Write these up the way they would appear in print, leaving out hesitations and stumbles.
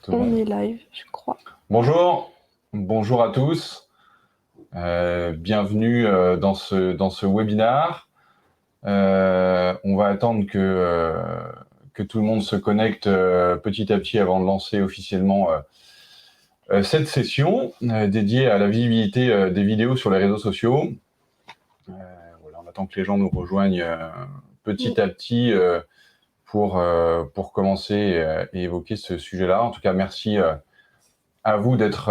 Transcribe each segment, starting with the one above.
Tout bon. On est live, je crois. Bonjour à tous. Bienvenue dans ce webinaire. On va attendre que tout le monde se connecte petit à petit avant de lancer officiellement cette session dédiée à la visibilité des vidéos sur les réseaux sociaux. Voilà, on attend que les gens nous rejoignent petit à petit pour commencer et évoquer ce sujet-là. En tout cas, merci à vous d'être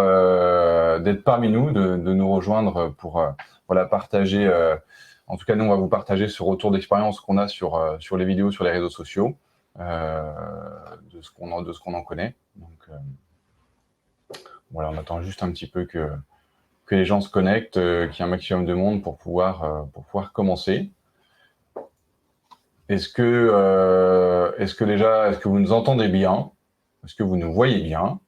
parmi nous, de nous rejoindre pour voilà, partager. En tout cas, nous, on va vous partager ce retour d'expérience qu'on a sur les vidéos, sur les réseaux sociaux, de ce qu'on en connaît. Donc, voilà, on attend juste un petit peu que les gens se connectent, qu'il y ait un maximum de monde pour pouvoir commencer. Est-ce que vous nous entendez bien? Est-ce que vous nous voyez bien?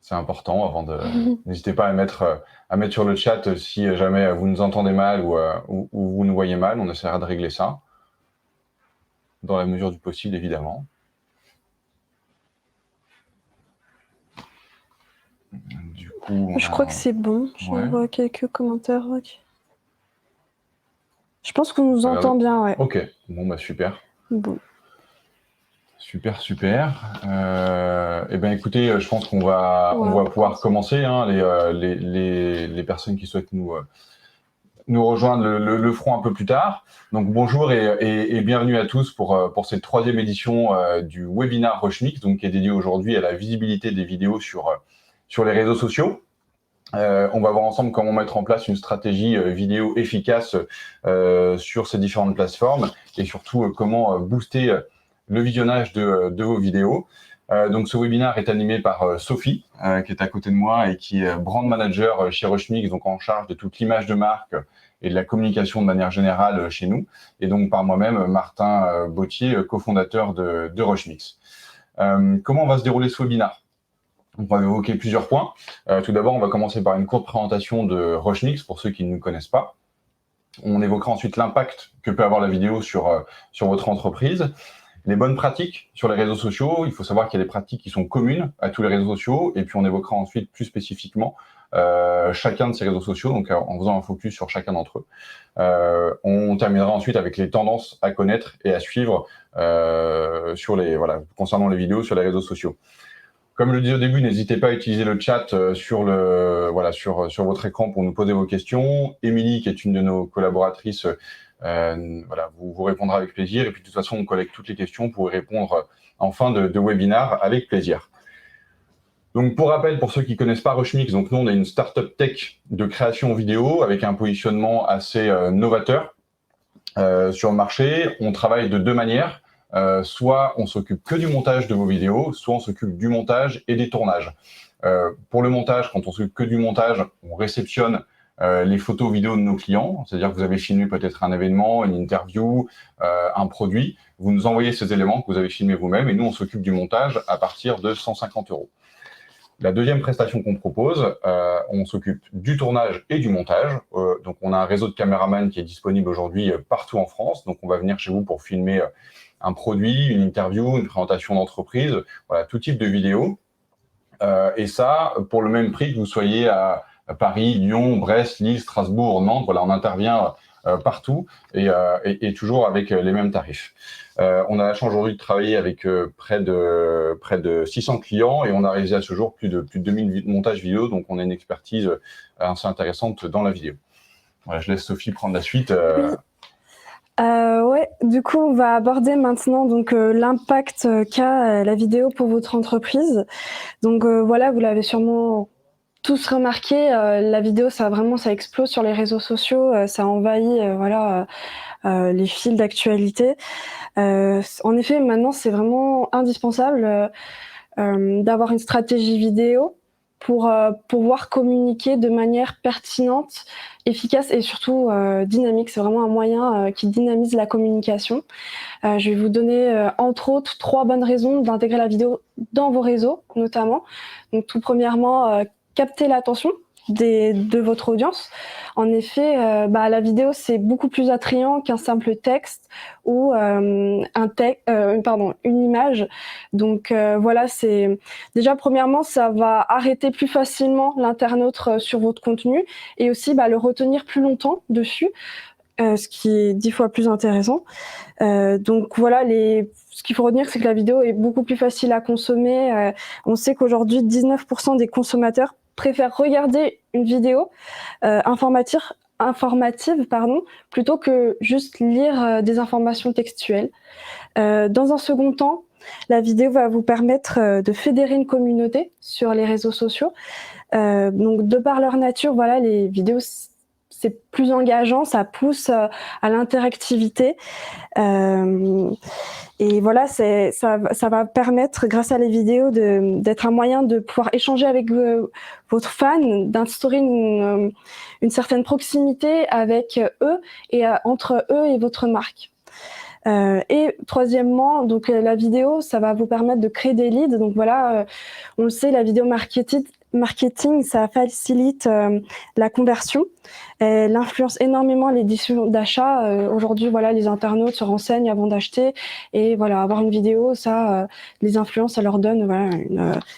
C'est important avant de. N'hésitez pas à mettre sur le chat si jamais vous nous entendez mal ou vous nous voyez mal. On essaiera de régler ça dans la mesure du possible, évidemment. Du coup, je crois que c'est bon. Je vois quelques commentaires. Je pense qu'on nous entend bien, ouais. Ok, bon, bah super. Bon. Super. Eh bien, écoutez, je pense qu'on va pouvoir commencer. Hein, les personnes qui souhaitent nous rejoindre le feront un peu plus tard. Donc bonjour et bienvenue à tous pour cette troisième édition du webinaire Rushmix, donc qui est dédié aujourd'hui à la visibilité des vidéos sur les réseaux sociaux. On va voir ensemble comment mettre en place une stratégie vidéo efficace sur ces différentes plateformes et surtout comment booster le visionnage de vos vidéos. Donc ce webinaire est animé par Sophie, qui est à côté de moi et qui est brand manager chez Rushmix, donc en charge de toute l'image de marque et de la communication de manière générale chez nous. Et donc par moi-même, Martin Bottier, cofondateur de Rushmix. Comment va se dérouler ce webinaire ? On va évoquer plusieurs points. Tout d'abord, on va commencer par une courte présentation de Rushmix pour ceux qui ne nous connaissent pas. On évoquera ensuite l'impact que peut avoir la vidéo sur votre entreprise. Les bonnes pratiques sur les réseaux sociaux. Il faut savoir qu'il y a des pratiques qui sont communes à tous les réseaux sociaux. Et puis, on évoquera ensuite plus spécifiquement chacun de ces réseaux sociaux, donc en faisant un focus sur chacun d'entre eux. On terminera ensuite avec les tendances à connaître et à suivre concernant les vidéos sur les réseaux sociaux. Comme je le disais au début, n'hésitez pas à utiliser le chat sur votre écran pour nous poser vos questions. Émilie, qui est une de nos collaboratrices, vous répondra avec plaisir. Et puis, de toute façon, on collecte toutes les questions pour y répondre en fin de webinaire avec plaisir. Donc, pour rappel, pour ceux qui ne connaissent pas Rushmix, donc nous, on est une start-up tech de création vidéo avec un positionnement assez novateur sur le marché. On travaille de deux manières. Soit on s'occupe que du montage de vos vidéos, soit on s'occupe du montage et des tournages. Pour le montage, quand on s'occupe que du montage, on réceptionne les photos vidéos de nos clients, c'est-à-dire que vous avez filmé peut-être un événement, une interview, un produit, vous nous envoyez ces éléments que vous avez filmés vous-même et nous on s'occupe du montage à partir de 150 €. La deuxième prestation qu'on propose, on s'occupe du tournage et du montage. Donc on a un réseau de caméramans qui est disponible aujourd'hui partout en France, donc on va venir chez vous pour filmer un produit, une interview, une présentation d'entreprise, voilà, tout type de vidéo. Et ça, pour le même prix que vous soyez à Paris, Lyon, Brest, Lille, Strasbourg, Nantes, voilà, on intervient partout et toujours avec les mêmes tarifs. On a la chance aujourd'hui de travailler avec près de 600 clients et on a réalisé à ce jour plus de 2000 montages vidéo, donc on a une expertise assez intéressante dans la vidéo. Voilà, je laisse Sophie prendre la suite. Ouais, du coup, on va aborder maintenant donc l'impact qu'a la vidéo pour votre entreprise. Donc voilà, vous l'avez sûrement tous remarqué, la vidéo, ça explose sur les réseaux sociaux, ça envahit les fils d'actualité. En effet, maintenant, c'est vraiment indispensable d'avoir une stratégie vidéo pour pouvoir communiquer de manière pertinente, efficace et surtout dynamique. C'est vraiment un moyen qui dynamise la communication. Je vais vous donner entre autres 3 bonnes raisons d'intégrer la vidéo dans vos réseaux notamment. Donc tout premièrement, capter l'attention. de votre audience. En effet, la vidéo, c'est beaucoup plus attrayant qu'un simple texte ou une image. Donc voilà, c'est déjà premièrement, ça va arrêter plus facilement l'internaute sur votre contenu et aussi le retenir plus longtemps dessus, ce qui est 10 fois plus intéressant. Donc voilà, ce qu'il faut retenir, c'est que la vidéo est beaucoup plus facile à consommer. On sait qu'aujourd'hui, 19% des consommateurs préfèrent regarder une vidéo informative, plutôt que juste lire des informations textuelles. Dans un second temps, la vidéo va vous permettre de fédérer une communauté sur les réseaux sociaux. Donc, de par leur nature, voilà, les vidéos, c'est plus engageant, ça pousse à l'interactivité. Et voilà, ça va permettre, grâce à les vidéos, d'être un moyen de pouvoir échanger avec votre fan, d'instaurer une certaine proximité avec eux et entre eux et votre marque. Et troisièmement, donc la vidéo, ça va vous permettre de créer des leads. Donc voilà, on le sait, la vidéo marketing, ça facilite la conversion. Elle influence énormément les décisions d'achat. Aujourd'hui, voilà, les internautes se renseignent avant d'acheter, et voilà, avoir une vidéo, ça les influence, ça leur donne, voilà,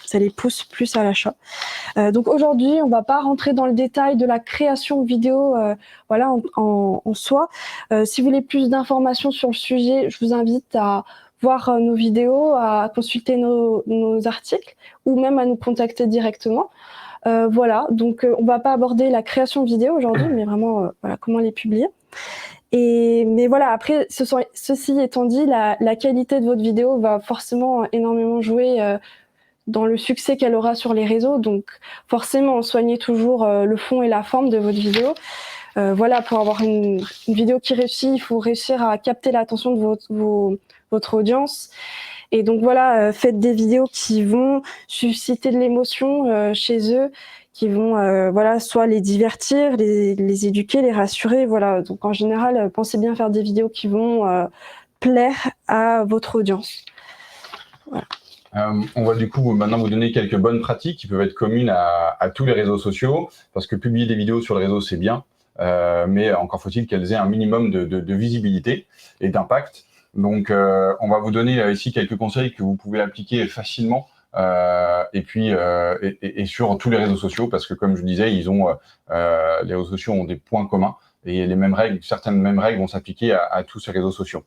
ça les pousse plus à l'achat. Donc aujourd'hui, on va pas rentrer dans le détail de la création vidéo, voilà, en soi. Si vous voulez plus d'informations sur le sujet, je vous invite à voir nos vidéos, à consulter nos articles, ou même à nous contacter directement. Voilà, donc on va pas aborder la création de vidéos aujourd'hui, mais vraiment voilà, comment les publier. Mais voilà, après, ceci étant dit, la qualité de votre vidéo va forcément énormément jouer dans le succès qu'elle aura sur les réseaux. Donc forcément, soignez toujours le fond et la forme de votre vidéo. Voilà, pour avoir une vidéo qui réussit, il faut réussir à capter l'attention de votre audience. Et donc voilà, faites des vidéos qui vont susciter de l'émotion chez eux, qui vont voilà, soit les divertir, les éduquer, les rassurer. Voilà, donc en général, pensez bien faire des vidéos qui vont plaire à votre audience. Voilà. On va du coup maintenant vous donner quelques bonnes pratiques qui peuvent être communes à tous les réseaux sociaux, parce que publier des vidéos sur le réseau, c'est bien, mais encore faut-il qu'elles aient un minimum de visibilité et d'impact. Donc, on va vous donner ici quelques conseils que vous pouvez appliquer facilement, et sur tous les réseaux sociaux, parce que comme je disais, les réseaux sociaux ont des points communs, et certaines mêmes règles vont s'appliquer à tous ces réseaux sociaux.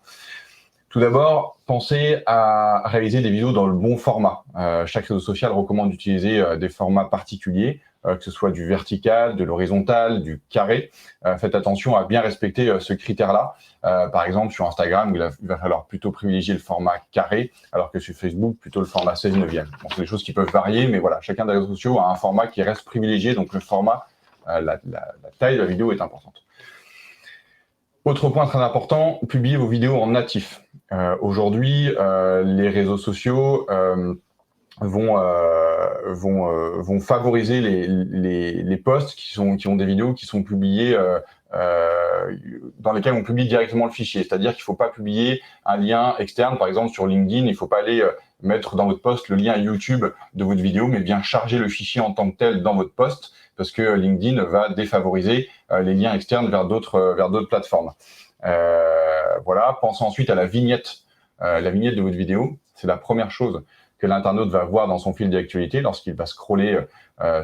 Tout d'abord, pensez à réaliser des vidéos dans le bon format. Chaque réseau social recommande d'utiliser des formats particuliers, que ce soit du vertical, de l'horizontal, du carré. Faites attention à bien respecter ce critère-là. Par exemple, sur Instagram, il va falloir plutôt privilégier le format carré, alors que sur Facebook, plutôt le format 16/9. Bon, c'est des choses qui peuvent varier, mais voilà, chacun des réseaux sociaux a un format qui reste privilégié, donc le format, la taille de la vidéo est importante. Autre point très important, publiez vos vidéos en natif. Aujourd'hui, les réseaux sociaux vont favoriser les posts qui ont des vidéos qui sont publiées dans lesquelles on publie directement le fichier. C'est-à-dire qu'il ne faut pas publier un lien externe. Par exemple, sur LinkedIn, il ne faut pas aller mettre dans votre post le lien YouTube de votre vidéo, mais bien charger le fichier en tant que tel dans votre post, parce que LinkedIn va défavoriser les liens externes vers d'autres plateformes. Voilà. Pensez ensuite à la vignette. La vignette de votre vidéo, c'est la première chose que l'internaute va voir dans son fil d'actualité lorsqu'il va scroller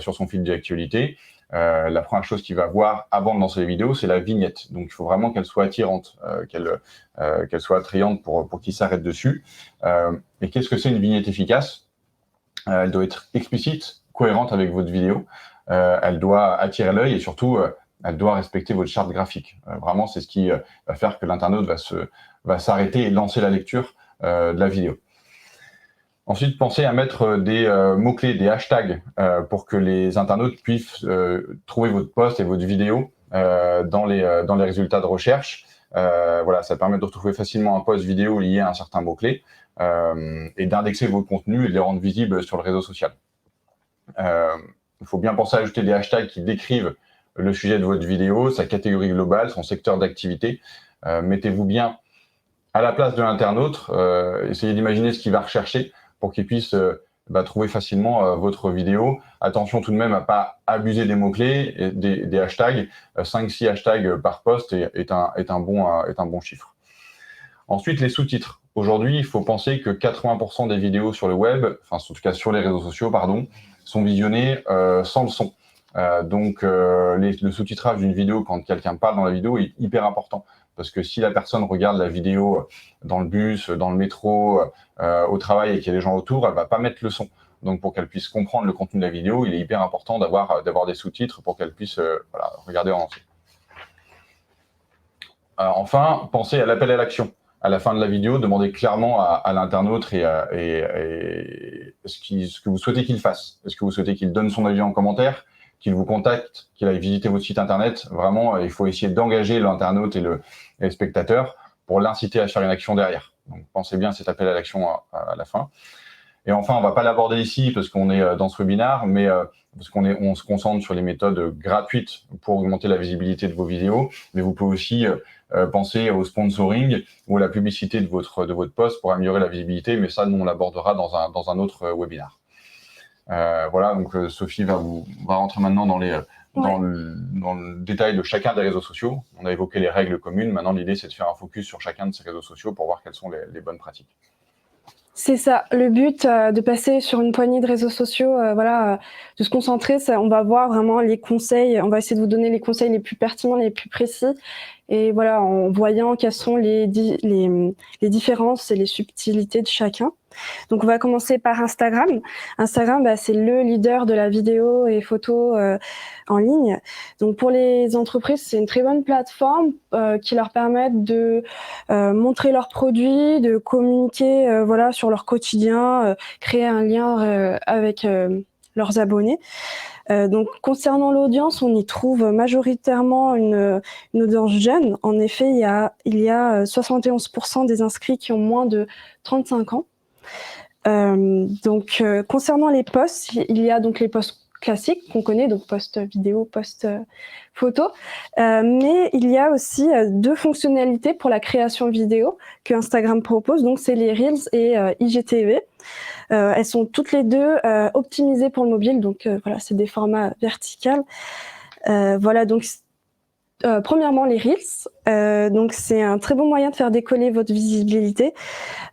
sur son fil d'actualité. La première chose qu'il va voir avant de lancer les vidéos, c'est la vignette. Donc, il faut vraiment qu'elle soit attirante, qu'elle soit attrayante pour qu'il s'arrête dessus. Et qu'est-ce que c'est une vignette efficace ? Elle doit être explicite, cohérente avec votre vidéo. Elle doit attirer l'œil et surtout, elle doit respecter votre charte graphique. Vraiment, c'est ce qui va faire que l'internaute va s'arrêter et lancer la lecture de la vidéo. Ensuite, pensez à mettre des mots-clés, des hashtags, pour que les internautes puissent trouver votre post et votre vidéo dans les résultats de recherche. Voilà, ça permet de retrouver facilement un post vidéo lié à un certain mot-clé et d'indexer vos contenus et de les rendre visibles sur le réseau social. Il faut bien penser à ajouter des hashtags qui décrivent le sujet de votre vidéo, sa catégorie globale, son secteur d'activité. Mettez-vous bien à la place de l'internaute, essayez d'imaginer ce qu'il va rechercher pour qu'il puisse trouver facilement votre vidéo. Attention tout de même à pas abuser des mots-clés et des hashtags. 5-6 hashtags par post est un bon chiffre. Ensuite, les sous-titres. Aujourd'hui, il faut penser que 80% des vidéos sur le web, enfin en tout cas sur les réseaux sociaux, pardon, sont visionnées sans le son. Le sous-titrage d'une vidéo, quand quelqu'un parle dans la vidéo, est hyper important. Parce que si la personne regarde la vidéo dans le bus, dans le métro, au travail et qu'il y a des gens autour, elle va pas mettre le son. Donc pour qu'elle puisse comprendre le contenu de la vidéo, il est hyper important d'avoir des sous-titres pour qu'elle puisse regarder en entier. Enfin, pensez à l'appel à l'action. À la fin de la vidéo, demandez clairement à l'internaute ce que vous souhaitez qu'il fasse. Est-ce que vous souhaitez qu'il donne son avis en commentaire, qu'il vous contacte, qu'il aille visiter votre site internet? Vraiment, il faut essayer d'engager l'internaute et le spectateur pour l'inciter à faire une action derrière. Donc, pensez bien à cet appel à l'action à la fin. Et enfin, on ne va pas l'aborder ici parce qu'on est dans ce webinaire, mais parce on se concentre sur les méthodes gratuites pour augmenter la visibilité de vos vidéos. Mais vous pouvez aussi penser au sponsoring ou à la publicité de votre post pour améliorer la visibilité. Mais ça, nous, on l'abordera dans un autre webinaire. Voilà, donc Sophie va rentrer maintenant dans le détail de chacun des réseaux sociaux. On a évoqué les règles communes. Maintenant, l'idée, c'est de faire un focus sur chacun de ces réseaux sociaux pour voir quelles sont les bonnes pratiques. C'est ça, le but de passer sur une poignée de réseaux sociaux, de se concentrer, on va voir vraiment les conseils, on va essayer de vous donner les conseils les plus pertinents, les plus précis, et voilà, en voyant quelles sont les différences et les subtilités de chacun. Donc on va commencer par Instagram. Instagram, c'est le leader de la vidéo et photo en ligne. Donc pour les entreprises, c'est une très bonne plateforme qui leur permet de montrer leurs produits, de communiquer sur leur quotidien, créer un lien avec leurs abonnés. Donc concernant l'audience, on y trouve majoritairement une audience jeune. En effet, il y a 71% des inscrits qui ont moins de 35 ans. Concernant les posts, il y a donc les posts classiques qu'on connaît, donc post vidéo, post photo, mais il y a aussi deux fonctionnalités pour la création vidéo que Instagram propose, donc c'est les Reels et IGTV. Elles sont toutes les deux optimisées pour le mobile, donc voilà, c'est des formats verticaux. Premièrement, les Reels, donc c'est un très bon moyen de faire décoller votre visibilité.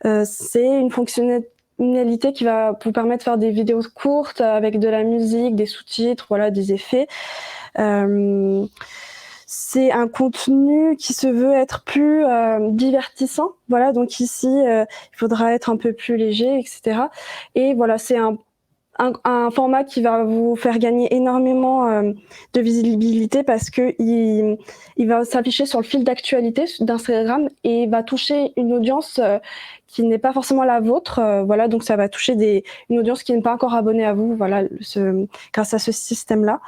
C'est une fonctionnalité qui va vous permettre de faire des vidéos courtes avec de la musique, des sous-titres, voilà, des effets. C'est un contenu qui se veut être plus divertissant. Voilà, donc ici, il faudra être un peu plus léger, etc. Et voilà, c'est un format qui va vous faire gagner énormément de visibilité parce que il va s'afficher sur le fil d'actualité d'Instagram et va toucher une audience qui n'est pas forcément la vôtre. Voilà, donc ça va toucher une audience qui n'est pas encore abonnée à vous. Voilà, grâce à ce système-là.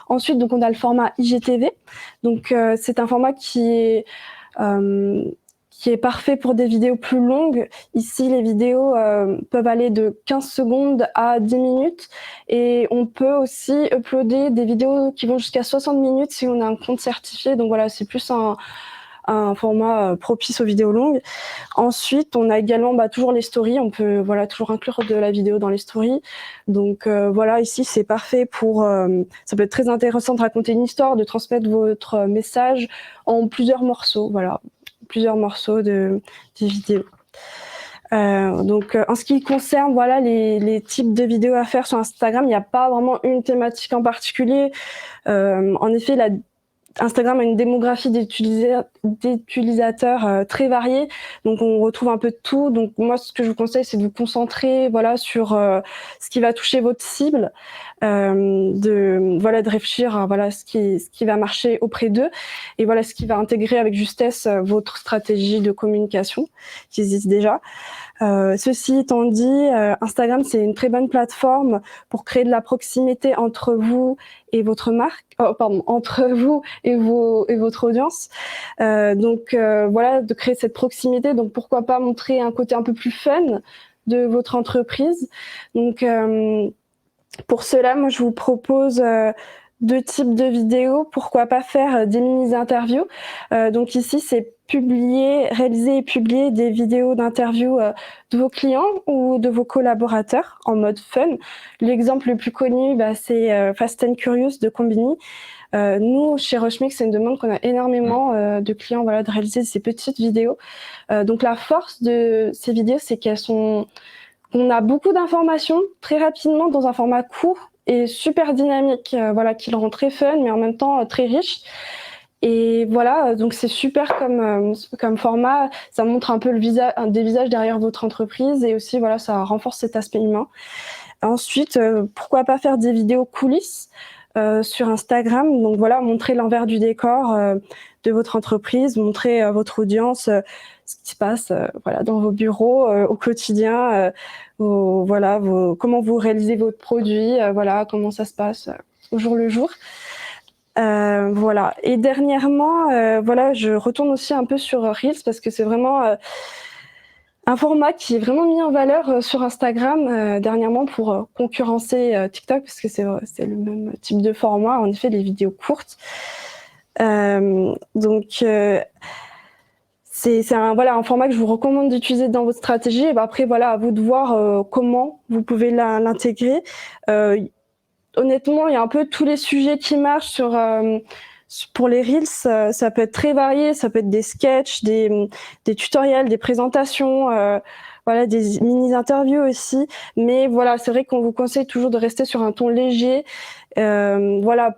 Ensuite, donc on a le format IGTV. Donc c'est un format qui est parfait pour des vidéos plus longues. Ici, les vidéos peuvent aller de 15 secondes à 10 minutes. Et on peut aussi uploader des vidéos qui vont jusqu'à 60 minutes si on a un compte certifié. Donc voilà, c'est plus un format propice aux vidéos longues. Ensuite, on a également toujours les stories. On peut toujours inclure de la vidéo dans les stories. Donc voilà, ici, c'est parfait pour... ça peut être très intéressant de raconter une histoire, de transmettre votre message en plusieurs morceaux. Voilà, plusieurs morceaux de vidéos. En ce qui concerne les types de vidéos à faire sur Instagram, il n'y a pas vraiment une thématique en particulier. En effet, Instagram a une démographie d'utilisateurs très variée, donc on retrouve un peu de tout. Donc moi, ce que je vous conseille, c'est de vous concentrer sur ce qui va toucher votre cible, de réfléchir à ce qui va marcher auprès d'eux et ce qui va intégrer avec justesse votre stratégie de communication qui existe déjà. Ceci étant dit, Instagram, c'est une très bonne plateforme pour créer de la proximité entre vous et votre marque, entre vous et votre audience. De créer cette proximité. Donc, pourquoi pas montrer un côté un peu plus fun de votre entreprise. Donc, pour cela, moi, je vous propose deux types de vidéos. Pourquoi pas faire des mini-interviews. Donc ici, c'est réaliser et publier des vidéos d'interview de vos clients ou de vos collaborateurs en mode fun. L'exemple le plus connu, c'est Fast and Curious de Combini. Nous, chez Rushmix, c'est une demande qu'on a énormément de clients, voilà, de réaliser ces petites vidéos. Donc la force de ces vidéos, c'est qu'on a beaucoup d'informations très rapidement dans un format court et super dynamique, voilà, qui le rend très fun, mais en même temps très riche. Et voilà, donc c'est super comme format. Ça montre un peu des visages derrière votre entreprise et aussi, voilà, ça renforce cet aspect humain. Ensuite, pourquoi pas faire des vidéos coulisses sur Instagram. Donc voilà, montrer l'envers du décor de votre entreprise, montrer votre audience ce qui se passe voilà, dans vos bureaux au quotidien, comment vous réalisez votre produit, voilà, comment ça se passe au jour le jour. Voilà. Et dernièrement, voilà, je retourne aussi un peu sur Reels parce que c'est vraiment un format qui est vraiment mis en valeur sur Instagram dernièrement pour concurrencer TikTok parce que c'est le même type de format, en effet, les vidéos courtes. C'est un format que je vous recommande d'utiliser dans votre stratégie. Et après, voilà, à vous de voir comment vous pouvez l'intégrer. Honnêtement, il y a un peu tous les sujets qui marchent pour les Reels. Ça peut être très varié, ça peut être des sketchs, des tutoriels, des présentations, voilà, des mini-interviews aussi. Mais voilà, c'est vrai qu'on vous conseille toujours de rester sur un ton léger. Voilà,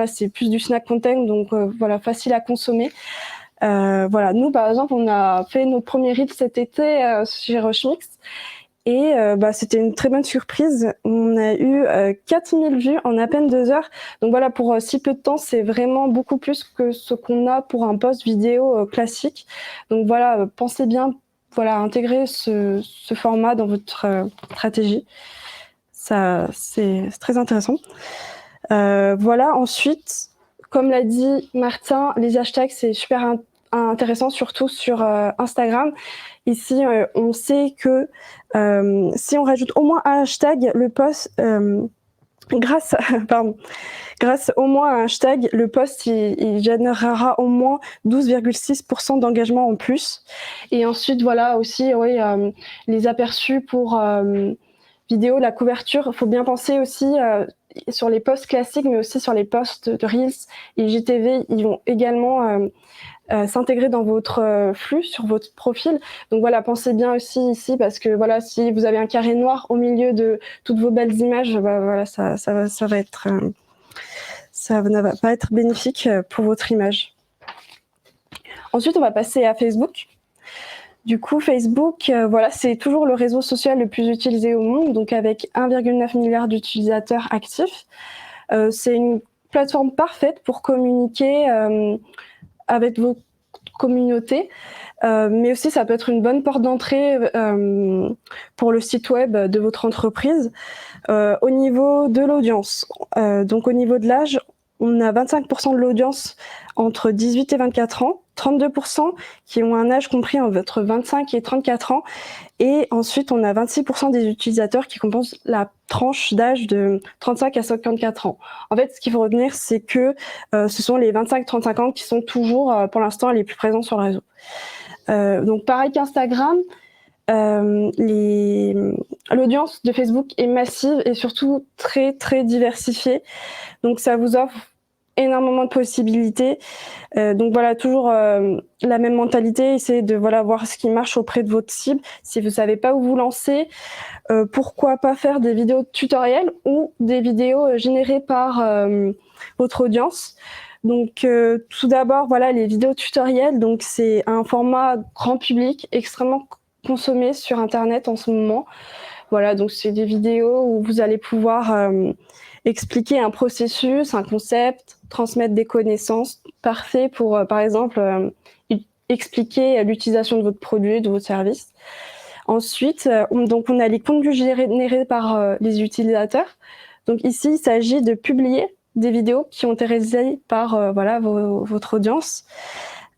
c'est plus du snack content, donc voilà, facile à consommer. Voilà, nous par exemple, on a fait nos premiers Reels cet été chez Rushmix. Et c'était une très bonne surprise. On a eu 4000 vues en à peine 2 heures. Donc voilà, pour si peu de temps, c'est vraiment beaucoup plus que ce qu'on a pour un post vidéo classique. Donc voilà, pensez bien, voilà, intégrer ce format dans votre stratégie. Ça, c'est très intéressant. Voilà, ensuite, comme l'a dit Martin, les hashtags, c'est super intéressant, surtout sur Instagram. Ici, on sait que si on rajoute au moins un hashtag, le post, grâce au moins à un hashtag, le post il générera au moins 12,6% d'engagement en plus. Et ensuite, voilà aussi, oui, les aperçus pour vidéo, la couverture. Il faut bien penser aussi sur les posts classiques, mais aussi sur les posts de Reels et IGTV. Ils vont également s'intégrer dans votre flux, sur votre profil. Donc voilà, pensez bien aussi ici parce que voilà, si vous avez un carré noir au milieu de toutes vos belles images, voilà, ça ne va pas être bénéfique pour votre image. Ensuite, on va passer à Facebook. Du coup, Facebook, voilà, c'est toujours le réseau social le plus utilisé au monde, donc avec 1,9 milliard d'utilisateurs actifs. C'est une plateforme parfaite pour communiquer avec vos communautés, mais aussi ça peut être une bonne porte d'entrée pour le site web de votre entreprise. Au niveau de l'audience, donc au niveau de l'âge, on a 25% de l'audience entre 18 et 24 ans, 32% qui ont un âge compris entre 25 et 34 ans, et ensuite on a 26% des utilisateurs qui composent la tranche d'âge de 35 à 54 ans. En fait, ce qu'il faut retenir, c'est que ce sont les 25-35 ans qui sont toujours, pour l'instant, les plus présents sur le réseau. Donc pareil qu'Instagram, l'audience de Facebook est massive et surtout très très diversifiée. Donc ça vous offre énormément de possibilités. Donc voilà, toujours la même mentalité, essayez de voir ce qui marche auprès de votre cible. Si vous savez pas où vous lancer, pourquoi pas faire des vidéos tutoriels ou des vidéos générées par votre audience. Donc tout d'abord, voilà, les vidéos tutoriels, donc c'est un format grand public extrêmement consommé sur Internet en ce moment. Voilà, donc c'est des vidéos où vous allez pouvoir expliquer un processus, un concept, transmettre des connaissances, parfait pour, par exemple, expliquer l'utilisation de votre produit, de votre service. Ensuite, on a les contenus générés par les utilisateurs. Donc ici, il s'agit de publier des vidéos qui ont été réalisées par votre audience.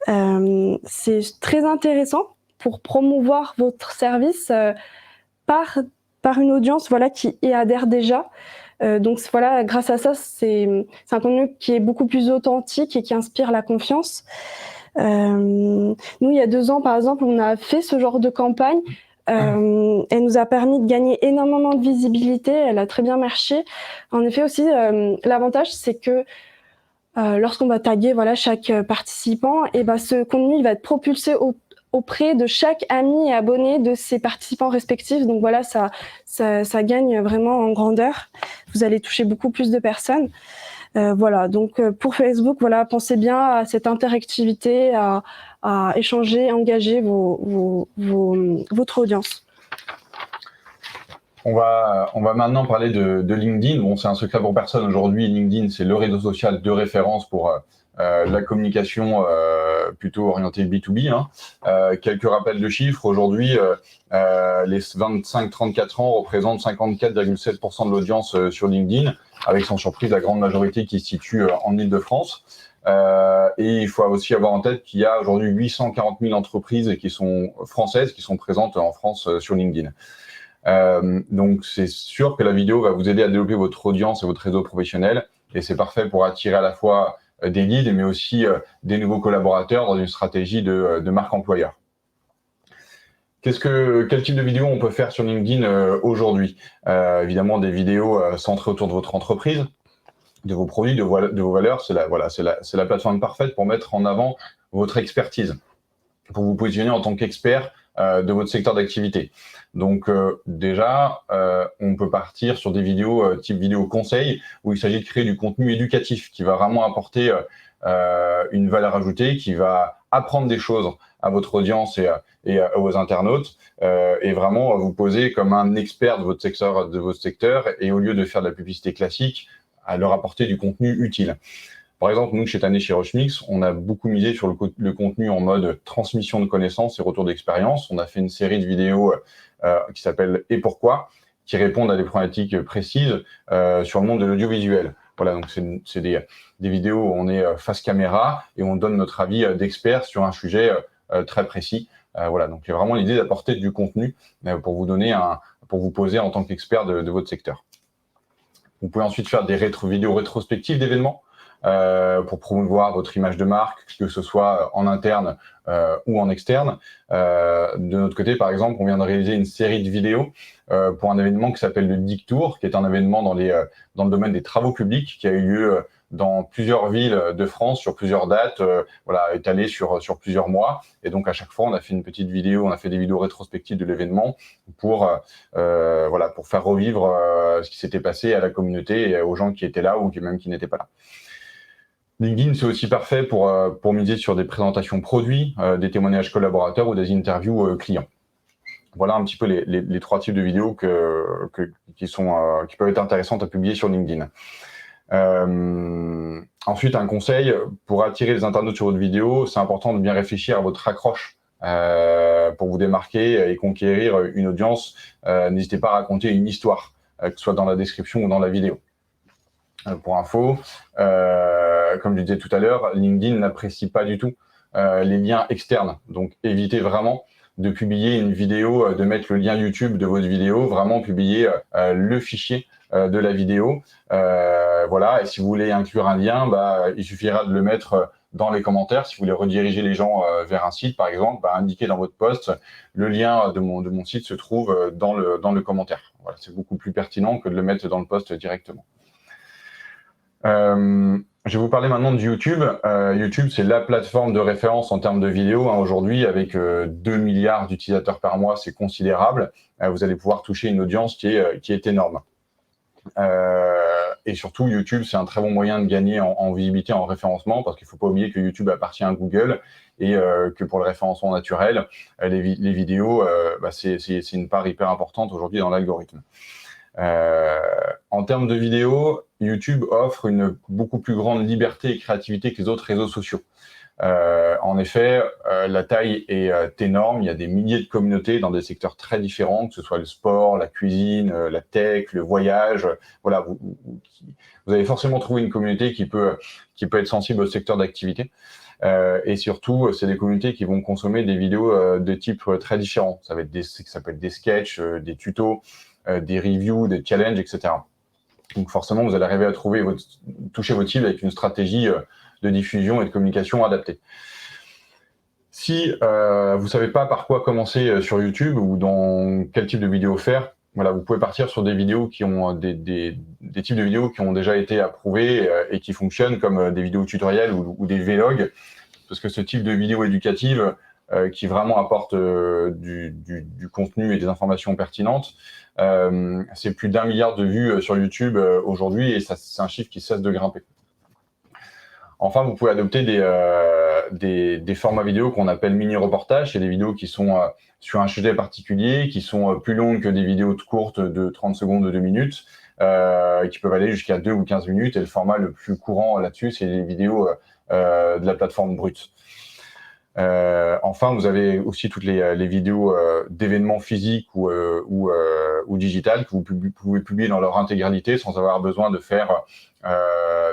C'est très intéressant pour promouvoir votre service par une audience qui y adhère déjà. Donc voilà, grâce à ça, c'est un contenu qui est beaucoup plus authentique et qui inspire la confiance. Nous, il y a 2 ans, par exemple, on a fait ce genre de campagne. Elle nous a permis de gagner énormément de visibilité. Elle a très bien marché. En effet aussi, l'avantage, c'est que lorsqu'on va taguer chaque participant, et ce contenu il va être propulsé auprès de chaque ami et abonné de ces participants respectifs. Donc voilà, ça gagne vraiment en grandeur. Vous allez toucher beaucoup plus de personnes. Voilà, donc pour Facebook, voilà, pensez bien à cette interactivité, à échanger, engager votre audience. On va maintenant parler de LinkedIn. Bon, c'est un secret pour personne. Aujourd'hui, LinkedIn, c'est le réseau social de référence pour la communication plutôt orientée B2B. Quelques rappels de chiffres. Aujourd'hui, les 25-34 ans représentent 54,7% de l'audience sur LinkedIn, avec sans surprise la grande majorité qui se situe en Île-de-France. Et il faut aussi avoir en tête qu'il y a aujourd'hui 840 000 entreprises qui sont françaises, qui sont présentes en France sur LinkedIn. Donc c'est sûr que la vidéo va vous aider à développer votre audience et votre réseau professionnel, et c'est parfait pour attirer à la fois des leads mais aussi des nouveaux collaborateurs dans une stratégie de marque employeur. Quel type de vidéo on peut faire sur LinkedIn aujourd'hui? Évidemment des vidéos centrées autour de votre entreprise, de vos produits, de vos valeurs. C'est la plateforme parfaite pour mettre en avant votre expertise, pour vous positionner en tant qu'expert de votre secteur d'activité. Donc déjà, on peut partir sur des vidéos type vidéo conseil, où il s'agit de créer du contenu éducatif qui va vraiment apporter une valeur ajoutée, qui va apprendre des choses à votre audience et à vos internautes, et vraiment vous poser comme un expert de votre secteur, et au lieu de faire de la publicité classique, à leur apporter du contenu utile. Par exemple, nous, chez Tanné, chez Rushmix, on a beaucoup misé sur le contenu en mode transmission de connaissances et retour d'expérience. On a fait une série de vidéos qui s'appelle « Et pourquoi ?», qui répondent à des problématiques précises sur le monde de l'audiovisuel. Voilà, donc c'est des vidéos où on est face caméra et on donne notre avis d'expert sur un sujet très précis. Voilà, donc il y a vraiment l'idée d'apporter du contenu pour vous poser en tant qu'expert de votre secteur. Vous pouvez ensuite faire des vidéos rétrospectives d'événements pour promouvoir votre image de marque, que ce soit en interne ou en externe. De notre côté, par exemple, on vient de réaliser une série de vidéos pour un événement qui s'appelle le DIC Tour, qui est un événement dans le domaine des travaux publics, qui a eu lieu dans plusieurs villes de France, sur plusieurs dates, étalées sur plusieurs mois. Et donc, à chaque fois, on a fait une petite vidéo, on a fait des vidéos rétrospectives de l'événement pour faire revivre ce qui s'était passé à la communauté et aux gens qui étaient là ou même qui n'étaient pas là. LinkedIn, c'est aussi parfait pour miser sur des présentations produits, des témoignages collaborateurs ou des interviews clients. Voilà un petit peu les 3 types de vidéos qui peuvent être intéressantes à publier sur LinkedIn. Ensuite, un conseil, pour attirer les internautes sur votre vidéo, c'est important de bien réfléchir à votre accroche pour vous démarquer et conquérir une audience. N'hésitez pas à raconter une histoire, que ce soit dans la description ou dans la vidéo. Pour info, comme je disais tout à l'heure, LinkedIn n'apprécie pas du tout les liens externes. Donc, évitez vraiment de publier une vidéo, de mettre le lien YouTube de votre vidéo, vraiment publier le fichier de la vidéo. Et si vous voulez inclure un lien, il suffira de le mettre dans les commentaires. Si vous voulez rediriger les gens vers un site, par exemple, indiquez dans votre post, le lien de mon site se trouve dans le commentaire. Voilà, c'est beaucoup plus pertinent que de le mettre dans le post directement. Je vais vous parler maintenant de YouTube. YouTube, c'est la plateforme de référence en termes de vidéos. Aujourd'hui, avec 2 milliards d'utilisateurs par mois, c'est considérable. Vous allez pouvoir toucher une audience qui est énorme. Et surtout, YouTube, c'est un très bon moyen de gagner en visibilité, en référencement, parce qu'il ne faut pas oublier que YouTube appartient à Google et que pour le référencement naturel, les vidéos, c'est une part hyper importante aujourd'hui dans l'algorithme. En termes de vidéos, YouTube offre une beaucoup plus grande liberté et créativité que les autres réseaux sociaux. En effet, la taille est énorme. Il y a des milliers de communautés dans des secteurs très différents, que ce soit le sport, la cuisine, la tech, le voyage. Voilà, vous allez forcément trouver une communauté qui peut être sensible au secteur d'activité. Et surtout, c'est des communautés qui vont consommer des vidéos de type très différents. Ça peut être des sketchs, des tutos, des reviews, des challenges, etc. Donc forcément, vous allez arriver à toucher votre cible avec une stratégie de diffusion et de communication adaptée. Si vous savez pas par quoi commencer sur YouTube ou dans quel type de vidéo faire, voilà, vous pouvez partir sur des vidéos qui ont des types de vidéos qui ont déjà été approuvés et qui fonctionnent, comme des vidéos tutoriels ou des vlogs, parce que ce type de vidéo éducative qui vraiment apporte du contenu et des informations pertinentes, c'est plus d'1 milliard de vues sur YouTube aujourd'hui, et c'est un chiffre qui cesse de grimper. Enfin, vous pouvez adopter des formats vidéo qu'on appelle mini-reportages. C'est des vidéos qui sont sur un sujet particulier, qui sont plus longues que des vidéos courtes de 30 secondes, de 2 minutes, qui peuvent aller jusqu'à 2 ou 15 minutes. Et le format le plus courant là-dessus, c'est les vidéos de la plateforme Brut. Enfin, vous avez aussi toutes les vidéos d'événements physiques ou digitales que vous pouvez publier dans leur intégralité sans avoir besoin de faire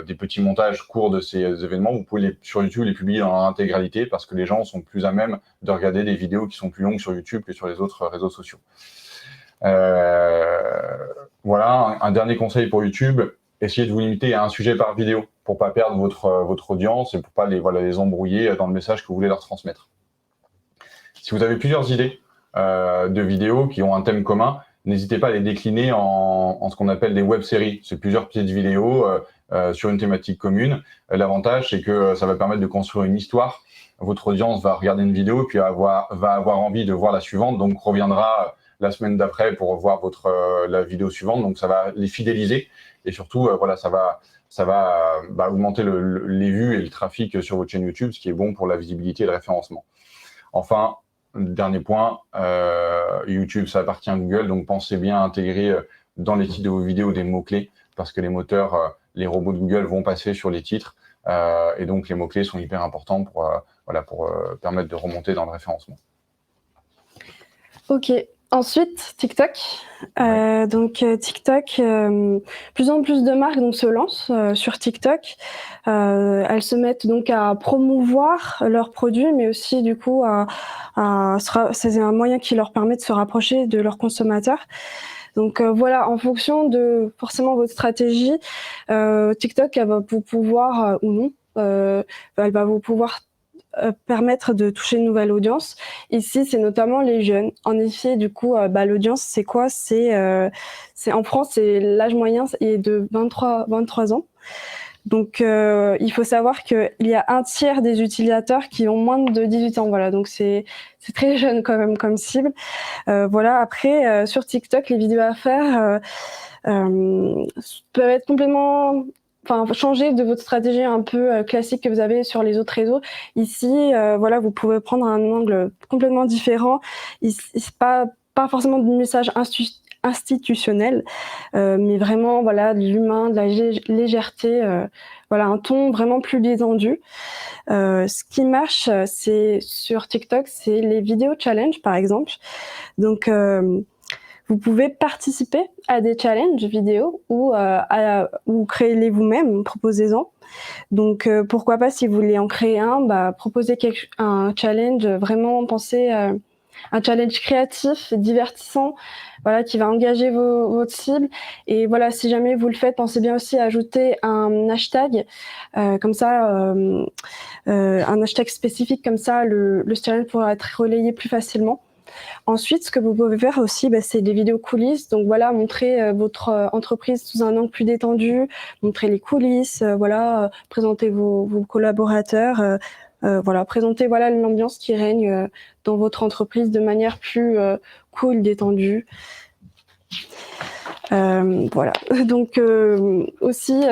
des petits montages courts de ces événements. Vous pouvez sur YouTube les publier dans leur intégralité, parce que les gens sont plus à même de regarder des vidéos qui sont plus longues sur YouTube que sur les autres réseaux sociaux. Voilà, un dernier conseil pour YouTube: essayez de vous limiter à un sujet par vidéo pour pas perdre votre audience et pour pas les embrouiller dans le message que vous voulez leur transmettre. Si vous avez plusieurs idées de vidéos qui ont un thème commun, n'hésitez pas à les décliner en ce qu'on appelle des web-séries. C'est plusieurs petites vidéos sur une thématique commune. L'avantage, c'est que ça va permettre de construire une histoire. Votre audience va regarder une vidéo, puis va avoir envie de voir la suivante, donc reviendra la semaine d'après pour voir la vidéo suivante. Donc ça va les fidéliser, et surtout voilà, ça va augmenter les vues et le trafic sur votre chaîne YouTube, ce qui est bon pour la visibilité et le référencement. Enfin, dernier point, YouTube, ça appartient à Google, donc pensez bien à intégrer dans les titres de vos vidéos des mots-clés, parce que les moteurs, les robots de Google vont passer sur les titres, et donc les mots-clés sont hyper importants pour permettre de remonter dans le référencement. Ok. Ensuite, TikTok. TikTok, plus en plus de marques se lancent sur TikTok. Elles se mettent donc à promouvoir leurs produits, mais aussi du coup c'est un moyen qui leur permet de se rapprocher de leurs consommateurs. Donc voilà, en fonction de forcément votre stratégie, TikTok, elle va vous pouvoir ou non, elle va vous pouvoir permettre de toucher une nouvelle audience. Ici, c'est notamment les jeunes. En effet, du coup, l'audience, c'est quoi? C'est en France, l'âge moyen est de 23 ans. Donc, il faut savoir qu'il y a un tiers des utilisateurs qui ont moins de 18 ans. Voilà, donc c'est très jeune quand même comme cible. Voilà. Après, sur TikTok, les vidéos à faire peuvent être complètement changer de votre stratégie un peu classique que vous avez sur les autres réseaux. Ici, voilà, vous pouvez prendre un angle complètement différent. C'est pas forcément du message institutionnel, mais vraiment voilà, de l'humain, de la légèreté, voilà, un ton vraiment plus détendu. Ce qui marche, c'est sur TikTok, c'est les vidéos challenge par exemple. Donc vous pouvez participer à des challenges vidéo ou créez-les vous-même, proposez-en. Donc pourquoi pas, si vous voulez en créer un, proposez un challenge, vraiment pensez un challenge créatif, divertissant, voilà, qui va engager votre cible. Et voilà, si jamais vous le faites, pensez bien aussi à ajouter un hashtag, comme ça, un hashtag spécifique, comme ça le challenge pourra être relayé plus facilement. Ensuite, ce que vous pouvez faire aussi, c'est des vidéos coulisses. Donc voilà, montrer votre entreprise sous un angle plus détendu, montrer les coulisses, voilà, présenter vos collaborateurs, voilà, présenter l'ambiance qui règne dans votre entreprise de manière plus cool, détendue. Voilà. Donc aussi,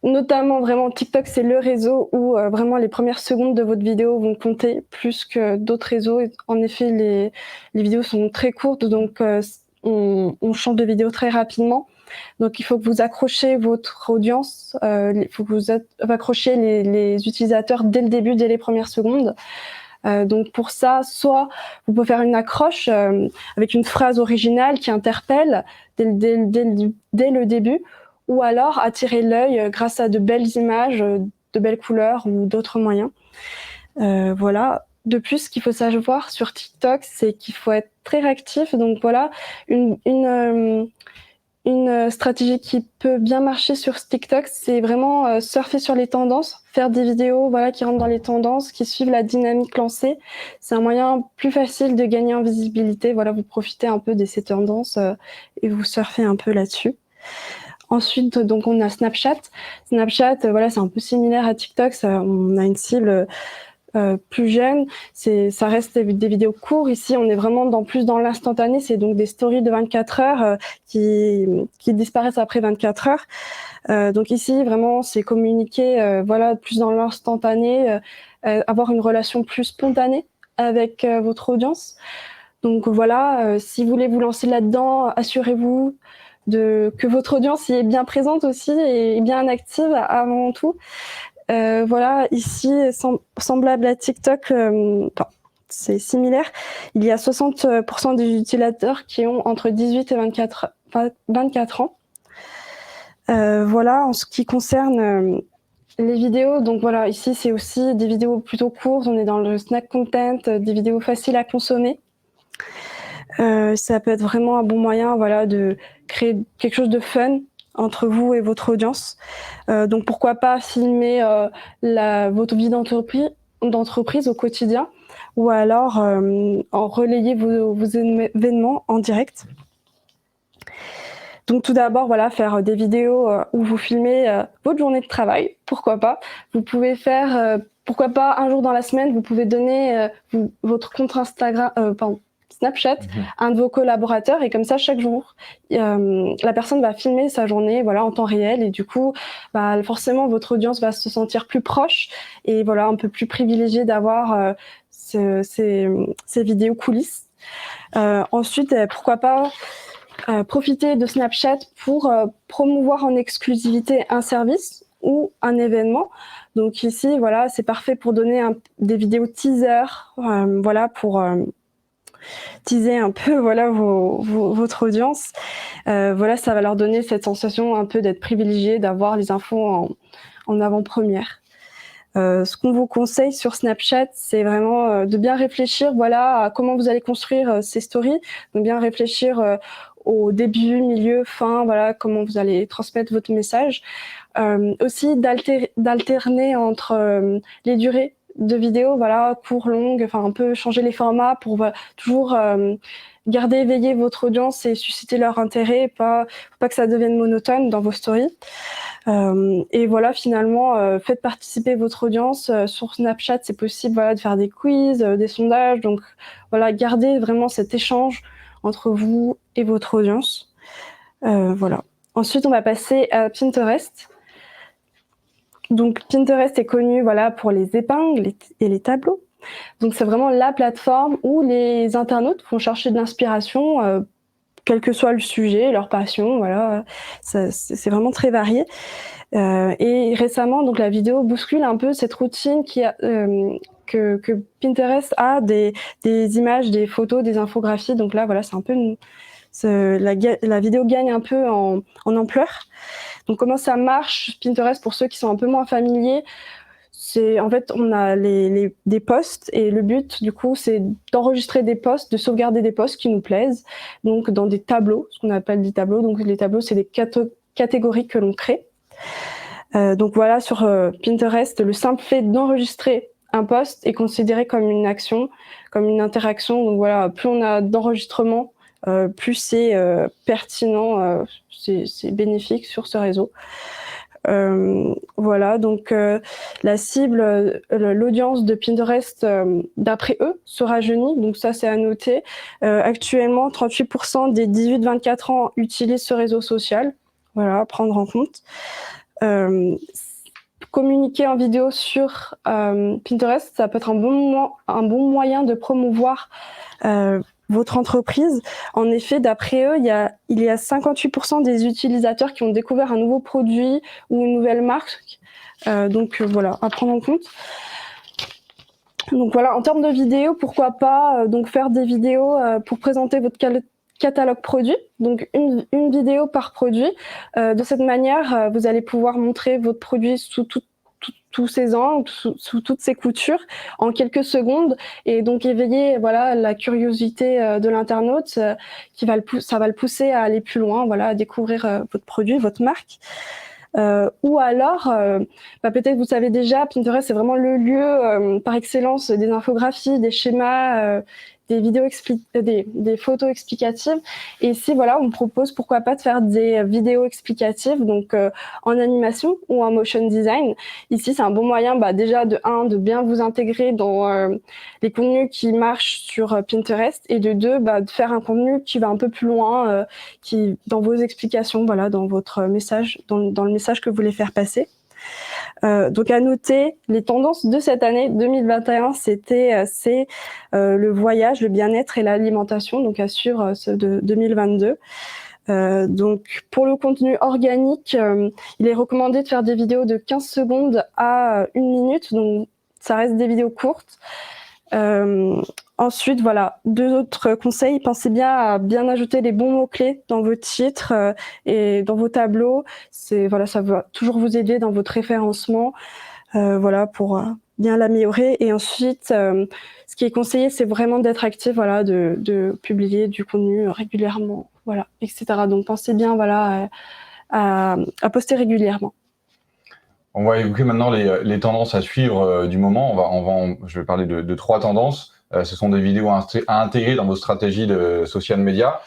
notamment vraiment TikTok, c'est le réseau où vraiment les premières secondes de votre vidéo vont compter plus que d'autres réseaux. En effet, les vidéos sont très courtes, donc on change de vidéo très rapidement. Donc il faut que vous accrochiez votre audience, il faut que vous accrochiez les utilisateurs dès le début, dès les premières secondes. Donc pour ça, soit vous pouvez faire une accroche avec une phrase originale qui interpelle dès le début, ou alors attirer l'œil grâce à de belles images, de belles couleurs ou d'autres moyens. Voilà. De plus, ce qu'il faut savoir sur TikTok, c'est qu'il faut être très réactif. Donc voilà, Une stratégie qui peut bien marcher sur TikTok, c'est vraiment surfer sur les tendances, faire des vidéos voilà, qui rentrent dans les tendances, qui suivent la dynamique lancée. C'est un moyen plus facile de gagner en visibilité. Voilà, vous profitez un peu de ces tendances et vous surfez un peu là-dessus. Ensuite, donc on a Snapchat. Snapchat, voilà, c'est un peu similaire à TikTok. On a une cible plus jeune. Ça reste des vidéos courtes. Ici, on est vraiment plus dans l'instantané. C'est donc des stories de 24 heures qui disparaissent après 24 heures. Donc ici, vraiment, c'est communiquer voilà, plus dans l'instantané, avoir une relation plus spontanée avec votre audience. Donc voilà, si vous voulez vous lancer là-dedans, assurez-vous que votre audience y est bien présente aussi et bien active avant tout. Voilà, ici, semblable à TikTok, c'est similaire. Il y a 60% des utilisateurs qui ont entre 18 et 24 ans. Voilà, en ce qui concerne les vidéos, donc voilà, ici, c'est aussi des vidéos plutôt courtes. On est dans le snack content, des vidéos faciles à consommer. Ça peut être vraiment un bon moyen voilà, de créer quelque chose de fun entre vous et votre audience. Donc pourquoi pas filmer votre vie d'entreprise au quotidien ou alors en relayer vos événements en direct. Donc tout d'abord, voilà, faire des vidéos où vous filmez votre journée de travail, pourquoi pas. Vous pouvez faire, pourquoi pas, un jour dans la semaine, vous pouvez donner votre compte Snapchat à un de vos collaborateurs et comme ça, chaque jour, la personne va filmer sa journée voilà, en temps réel et du coup, forcément, votre audience va se sentir plus proche et voilà, un peu plus privilégiée d'avoir ces vidéos coulisses. Ensuite, pourquoi pas profiter de Snapchat pour promouvoir en exclusivité un service ou un événement. Donc ici, voilà, c'est parfait pour donner des vidéos teaser, voilà, pour teaser un peu voilà, votre audience. Voilà, ça va leur donner cette sensation un peu d'être privilégié, d'avoir les infos en avant-première. Ce qu'on vous conseille sur Snapchat, c'est vraiment de bien réfléchir voilà, à comment vous allez construire ces stories, de bien réfléchir au début, milieu, fin, voilà, comment vous allez transmettre votre message. Aussi d'alterner entre les durées de vidéos, voilà, court, longue, enfin un peu changer les formats pour toujours garder éveillé votre audience et susciter leur intérêt, pas que ça devienne monotone dans vos stories. Et voilà, finalement, faites participer votre audience. Sur Snapchat, c'est possible voilà, de faire des quiz, des sondages. Donc voilà, gardez vraiment cet échange entre vous et votre audience. Voilà. Ensuite, on va passer à Pinterest. Donc Pinterest est connu voilà, pour les épingles et les tableaux. Donc c'est vraiment la plateforme où les internautes vont chercher de l'inspiration, quel que soit le sujet, leur passion. Voilà, c'est vraiment très varié. Et récemment, donc la vidéo bouscule un peu cette routine que Pinterest a des images, des photos, des infographies. Donc là, voilà, c'est un peu la vidéo gagne un peu en ampleur. Donc comment ça marche Pinterest pour ceux qui sont un peu moins familiers? C'est en fait on a des posts et le but du coup c'est d'enregistrer des posts, de sauvegarder des posts qui nous plaisent. Donc dans des tableaux, ce qu'on appelle des tableaux. Donc les tableaux c'est des catégories que l'on crée. Donc voilà, sur Pinterest, le simple fait d'enregistrer un post est considéré comme une action, comme une interaction. Donc voilà, plus on a d'enregistrements, plus c'est pertinent, c'est bénéfique sur ce réseau. Voilà, donc la cible, l'audience de Pinterest, d'après eux, se rajeunit. Donc ça, c'est à noter. Actuellement, 38% des 18-24 ans utilisent ce réseau social. Voilà, à prendre en compte. Communiquer en vidéo sur Pinterest, ça peut être un bon moyen de promouvoir votre entreprise. En effet, d'après eux, il y a 58% des utilisateurs qui ont découvert un nouveau produit ou une nouvelle marque. Donc voilà, à prendre en compte. Donc voilà, en termes de vidéos, pourquoi pas donc faire des vidéos pour présenter votre catalogue produit, donc une vidéo par produit. De cette manière, vous allez pouvoir montrer votre produit sous tous ses angles, sous toutes ses coutures, en quelques secondes, et donc éveiller voilà, la curiosité de l'internaute, ça va le pousser à aller plus loin, voilà, à découvrir votre produit, votre marque. Ou alors, peut-être vous savez déjà, Pinterest c'est vraiment le lieu par excellence des infographies, des schémas, des vidéos des photos explicatives. Et ici, voilà, on propose pourquoi pas de faire des vidéos explicatives, donc en animation ou en motion design. Ici, c'est un bon moyen, déjà de bien vous intégrer dans les contenus qui marchent sur Pinterest, et de deux, de faire un contenu qui va un peu plus loin, qui dans vos explications, voilà, dans votre message, dans le message que vous voulez faire passer. Donc à noter, les tendances de cette année 2021, c'est le voyage, le bien-être et l'alimentation, donc à suivre ceux de 2022. Donc pour le contenu organique, il est recommandé de faire des vidéos de 15 secondes à 1 minute, donc ça reste des vidéos courtes. Ensuite, voilà, 2 autres conseils. Pensez bien à bien ajouter les bons mots-clés dans vos titres et dans vos tableaux. Voilà, ça va toujours vous aider dans votre référencement, voilà, pour bien l'améliorer. Et ensuite, ce qui est conseillé, c'est vraiment d'être actif, voilà, de publier du contenu régulièrement, voilà, etc. Donc pensez bien, voilà, à poster régulièrement. On va évoquer maintenant les tendances à suivre du moment. Je vais parler de 3 tendances. Ce sont des vidéos à intégrer dans vos stratégies de social media.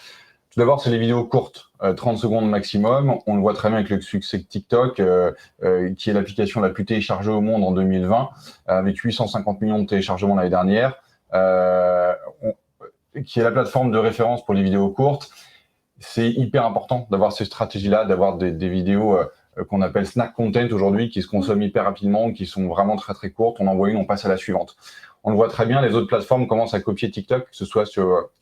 Tout d'abord, c'est les vidéos courtes, 30 secondes maximum. On le voit très bien avec le succès de TikTok, qui est l'application la plus téléchargée au monde en 2020, avec 850 millions de téléchargements l'année dernière, qui est la plateforme de référence pour les vidéos courtes. C'est hyper important d'avoir ces stratégies-là, d'avoir des vidéos qu'on appelle snack content aujourd'hui, qui se consomment hyper rapidement, qui sont vraiment très très courtes. On envoie une, on passe à la suivante. On le voit très bien, les autres plateformes commencent à copier TikTok, que ce soit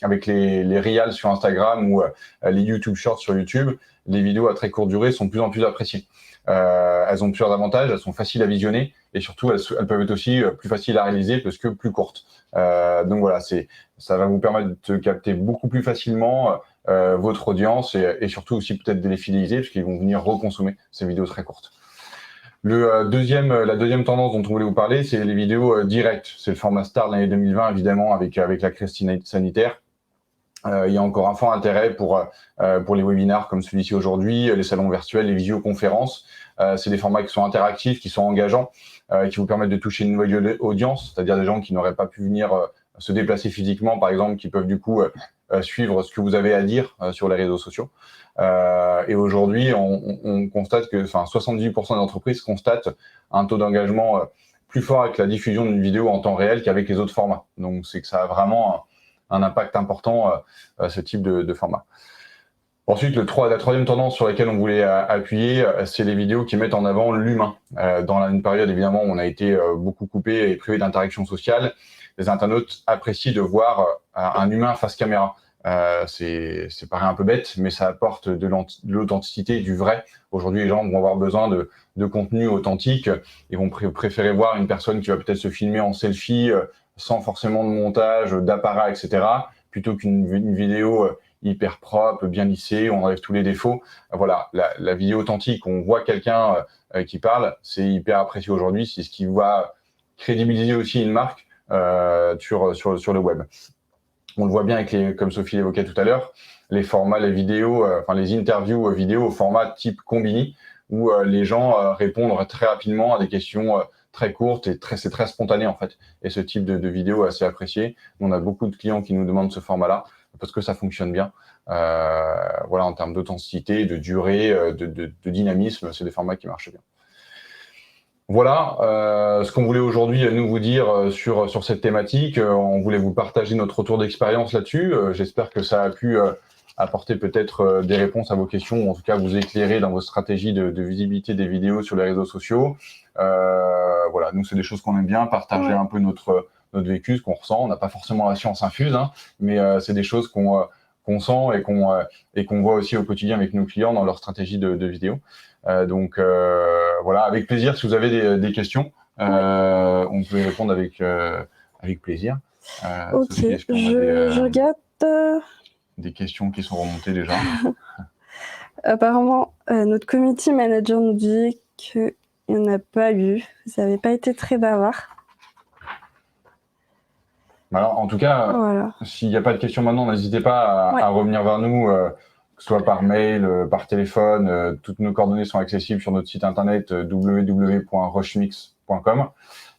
avec les Reels sur Instagram ou les YouTube Shorts sur YouTube. Les vidéos à très courte durée sont de plus en plus appréciées. Elles ont plusieurs avantages, elles sont faciles à visionner et surtout elles peuvent être aussi plus faciles à réaliser parce que plus courtes. Donc voilà, ça va vous permettre de capter beaucoup plus facilement votre audience et surtout aussi peut-être de les fidéliser parce qu'ils vont venir reconsommer ces vidéos très courtes. La deuxième tendance dont on voulait vous parler, c'est les vidéos directes. C'est le format star de l'année 2020, évidemment, avec la crise sanitaire. Il y a encore un fort intérêt pour les webinars comme celui-ci aujourd'hui, les salons virtuels, les visioconférences. C'est des formats qui sont interactifs, qui sont engageants, qui vous permettent de toucher une nouvelle audience, c'est-à-dire des gens qui n'auraient pas pu venir se déplacer physiquement, par exemple, qui peuvent du coup suivre ce que vous avez à dire sur les réseaux sociaux. Et aujourd'hui, on constate que 78% des entreprises constatent un taux d'engagement plus fort avec la diffusion d'une vidéo en temps réel qu'avec les autres formats. Donc, c'est que ça a vraiment un impact important, ce type de format. Ensuite, la troisième tendance sur laquelle on voulait appuyer, c'est les vidéos qui mettent en avant l'humain. Dans une période, évidemment, où on a été beaucoup coupé et privé d'interaction sociale, les internautes apprécient de voir un humain face caméra. C'est paraît un peu bête, mais ça apporte de l'authenticité, du vrai. Aujourd'hui, les gens vont avoir besoin de contenu authentique. Ils vont préférer voir une personne qui va peut-être se filmer en selfie, sans forcément de montage, d'apparat, etc., plutôt qu'une vidéo hyper propre, bien lissée, on enlève tous les défauts. Voilà, la vidéo authentique, on voit quelqu'un qui parle, c'est hyper apprécié aujourd'hui. C'est ce qui va crédibiliser aussi une marque sur le web. On le voit bien avec comme Sophie l'évoquait tout à l'heure, les formats, les vidéos, les interviews vidéo au format type Combini, où les gens répondent très rapidement à des questions très courtes et c'est très spontané en fait. Et ce type de vidéo est assez apprécié. On a beaucoup de clients qui nous demandent ce format-là parce que ça fonctionne bien. Voilà, en termes d'authenticité, de durée, de dynamisme, c'est des formats qui marchent bien. Voilà ce qu'on voulait aujourd'hui nous vous dire sur cette thématique. On voulait vous partager notre retour d'expérience là-dessus. J'espère que ça a pu apporter peut-être des réponses à vos questions, ou en tout cas vous éclairer dans vos stratégies de visibilité des vidéos sur les réseaux sociaux. Voilà, nous c'est des choses qu'on aime bien, partager un peu notre vécu, ce qu'on ressent. On n'a pas forcément la science infuse, hein, mais c'est des choses qu'on sent et qu'on voit aussi au quotidien avec nos clients dans leur stratégie de vidéo. Donc voilà, avec plaisir. Si vous avez des questions, on peut y répondre avec plaisir. Ok, Sophie, je regarde. Des questions qui sont remontées déjà. Apparemment, notre community manager nous dit que Il n'y en a pas eu. Vous n'avez pas été très bavard. Alors, en tout cas, Voilà. s'il n'y a pas de questions maintenant, n'hésitez pas à revenir vers nous, que ce soit par mail, par téléphone. Toutes nos coordonnées sont accessibles sur notre site internet www.rushmix.com.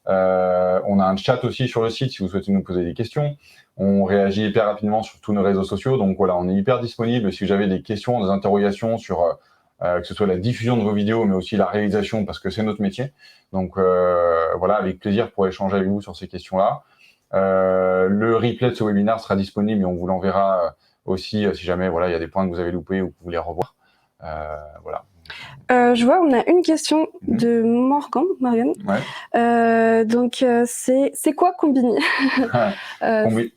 On a un chat aussi sur le site si vous souhaitez nous poser des questions. On réagit hyper rapidement sur tous nos réseaux sociaux. Donc voilà, on est hyper disponible. Si vous avez des questions, des interrogations sur que ce soit la diffusion de vos vidéos, mais aussi la réalisation, parce que c'est notre métier. Donc voilà, avec plaisir pour échanger avec vous sur ces questions-là. Le replay de ce webinaire sera disponible et on vous l'enverra aussi si jamais voilà, il y a des points que vous avez loupés ou que vous voulez revoir. Voilà. Je vois, on a une question de Morgan. Ouais. Donc, c'est quoi Combini? Vas-y,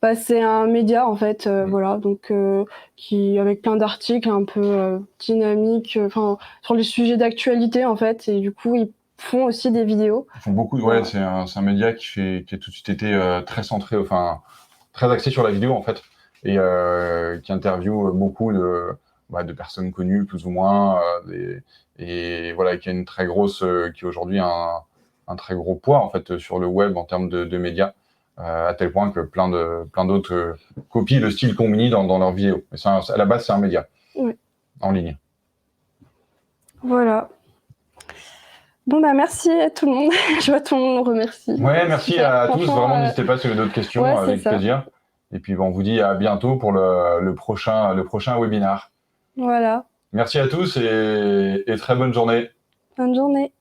bah, c'est un média en fait, voilà, donc qui avec plein d'articles un peu dynamiques, enfin sur les sujets d'actualité en fait, et du coup ils font aussi des vidéos. Ils font beaucoup, voilà. Ouais, c'est un média qui a tout de suite été très centré, enfin très axé sur la vidéo en fait, et qui interviewe beaucoup de personnes connues plus ou moins, et voilà, qui a une très grosse, qui aujourd'hui a un très gros poids en fait sur le web en termes de médias. À tel point que plein d'autres copient le style Combini dans leurs vidéos. Mais à la base, c'est un média en ligne. Voilà. Bon, bah merci à tout le monde. Je vois tout le monde remercie. Ouais, merci à tous. Vraiment, n'hésitez pas si vous avez d'autres questions, avec plaisir. Et puis, on vous dit à bientôt pour le prochain webinaire. Voilà. Merci à tous et très bonne journée. Bonne journée.